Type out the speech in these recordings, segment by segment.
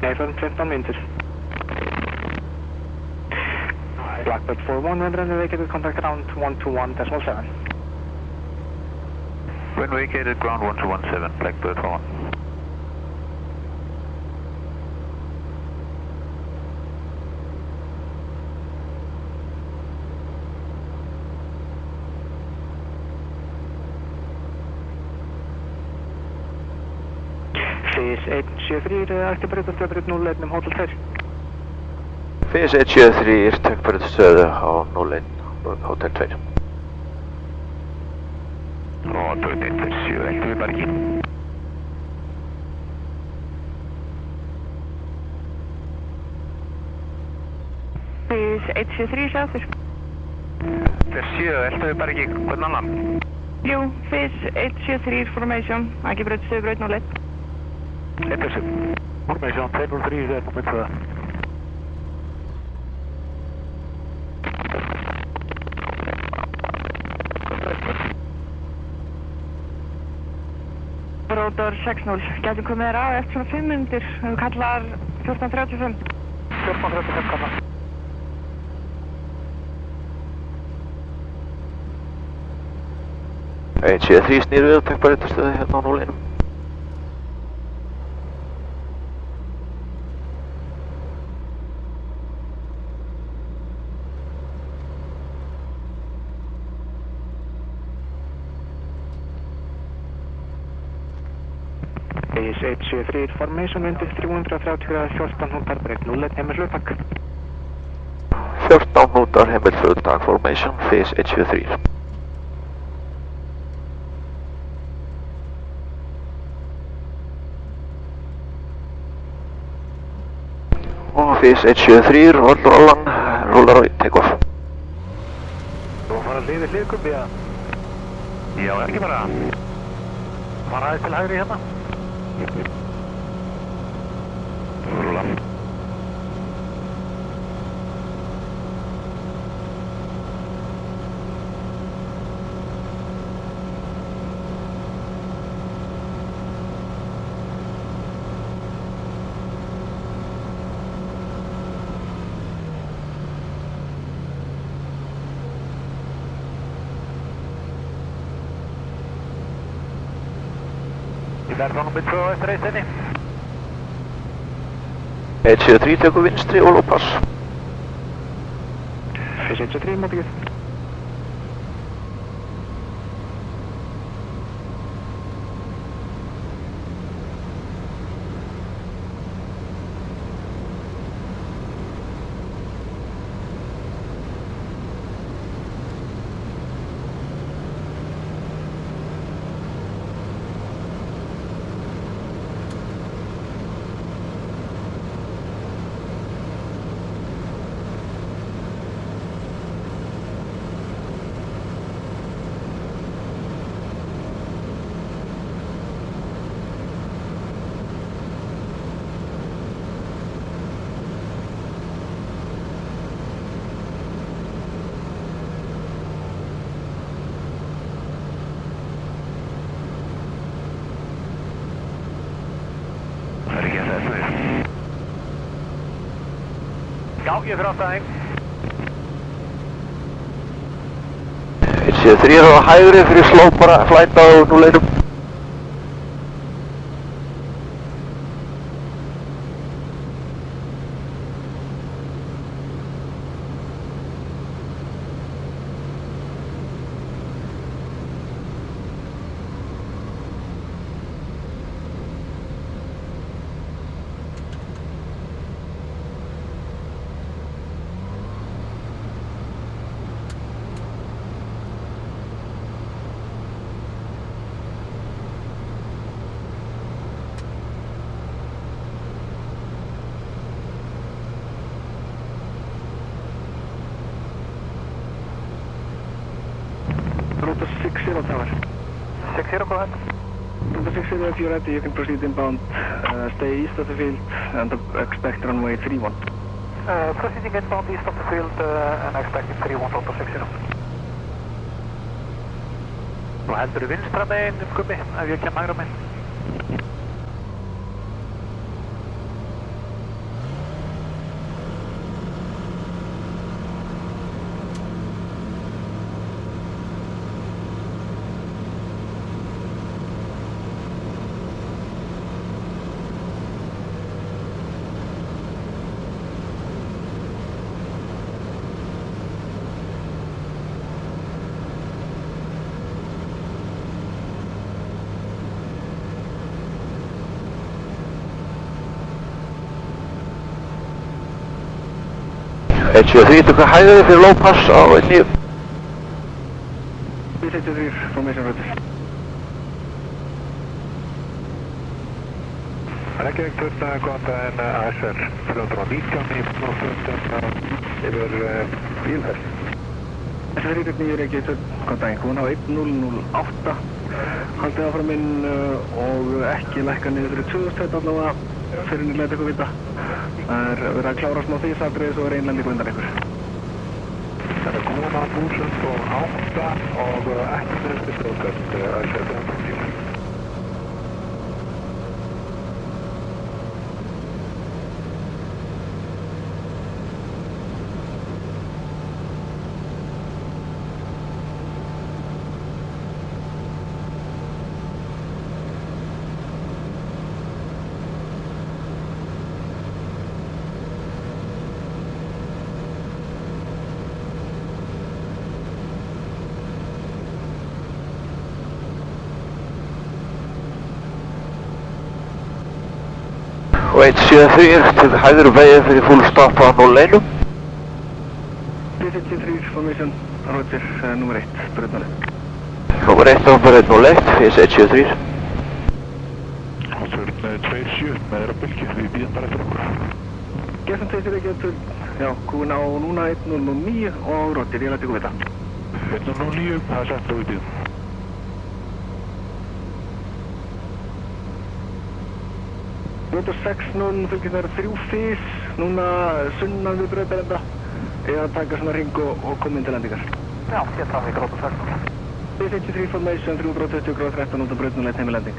Nee, van 15 minutes. Blackbird 41, wind runway vacated, contact ground 121.7. Wind vacated, ground 1217, Blackbird 41. Fish 873, aktiebrutur 201 Hotel 2. Fish 173, takk stöðu á 01, Hotel 2. Og 2137, ættu við bara ekki. Fish 873, sjáttur. Fish 7, ættu við bara ekki, hvern annan? Jú, Fish 873 formation, aktiebrutur stöðubraut 01. 1-7. Formation 203, 0.2. Bróðar 6-0, getum komið þér á eftir svona 5 minnir, þú kallar 1435. 1435 kallar. Einn 73 snýr við og takk stöðu hérna á 01. Fish 873, formation windu 330 gráður 14 hnútar breytt 01 heimilslu, takk. 14 hnútar heimilslu, takk, formation, Fish 873. Og Fish 173, rollan, rullar á take-off. Þú fara hlið við hlið, eða? Já, ekki bara. Fara aðeins til hægri hérna. Rúla. Ég verð þá nummer 2 eftir reisinni. 173 tekur vinstri og lópass. Fish 173, mótið. Já, ég fyrir aftan þig. 173 á hægri fyrir slópara, flæta á 01. Delta 60 tower. 60, go ahead. Delta 60, if you're ready, you can proceed inbound. Stay east of the field and expect runway 31. Proceeding inbound east of the field and expecting 31 Delta 60. Nú heldur við vinstra megin, Gummi, ef ég kem hægra megin. 173, hvað hægðu þið fyrir low pass á 19? 173, formation router. Reykjavík 20, góðan daginn, ASR 319 í Norrfjörðum yfir Bílhöll. ASR 319 Reykjavík 20, góðan daginn, hún á 1008. Haldið áfram inn og ekki lækka niður fyrir 2000 allavega fyrir nýlega eitthvað vita. Það verið að klára smá þýsatriði svo einlendingu undan ykkur. Það kona 1008 og ekki niður fyrir 2000 ASR 319. Og 173 til hægri vegið fyrir full stop á 01. 173 formation router nummer 1, braut 01. Nummer 1 á braut 01, fyrir 173. Ásvörn 27 með þeirra bylgi, við býðum bara eftir okkur. Gessan 2 já, kúin á núna 1009 og router, ég læti ykkur vita. 1009, það er sett og við býðum. Router 60 fylgir þær 3 fís, núna sunnan við brautarenda. Eða taka svona ring og koma inn til lendingar. Já, ég fram við Router 60. 173 formation, 320 gráð 13 út af braut 01 heimilending.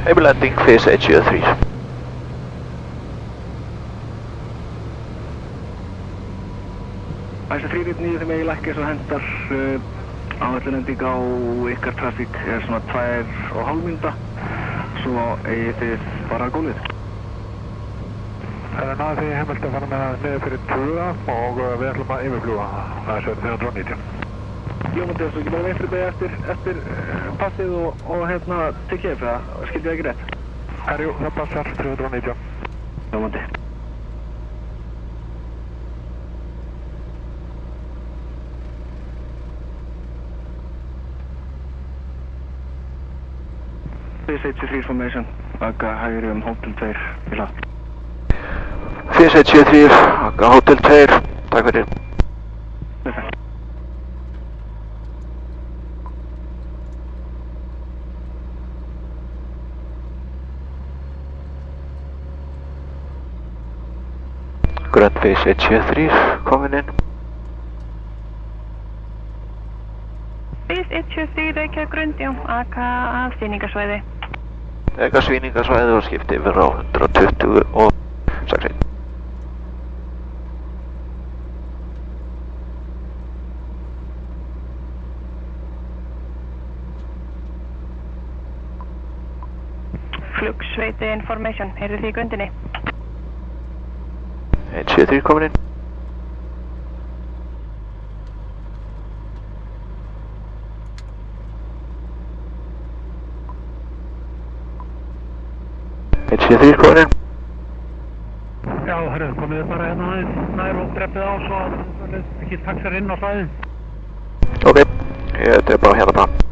Heimilending, fyrir 173. Þessi 319 þeim ég lækka svo hendar áhættunending á ykkar trafík er svona 2,5 mínúta. Svo eigið þið bara gólfið. Náðu því heimilt að fara með niður fyrir 2 og við ætlum að yfirfljúa ASR 319. Ljómandi þessu ekki bara veitri beigja eftir passið og hérna tekið eða skildi það ekki rétt? Jú, það passar 319. Ljómandi. Base 83 formation, akka hægri Hotel 2 í hlað. 4173, akka Hotel 2, takk fyrir. Grand Base 173, komin inn. Base 173 Reykjavík grund, já, akka að sýningarsvæði. Eka svíningasvæði og skipti yfir á 120 og 61. Flugsveiti information, heyrðu þið í grundinni? 173 komin inn. Þrýr komin inn. Já, herru, komið þið bara hérna aðeins nær og dreppið á svo að það ekki taxar inn á svæðin. Ok, ég drepa á hérna bara.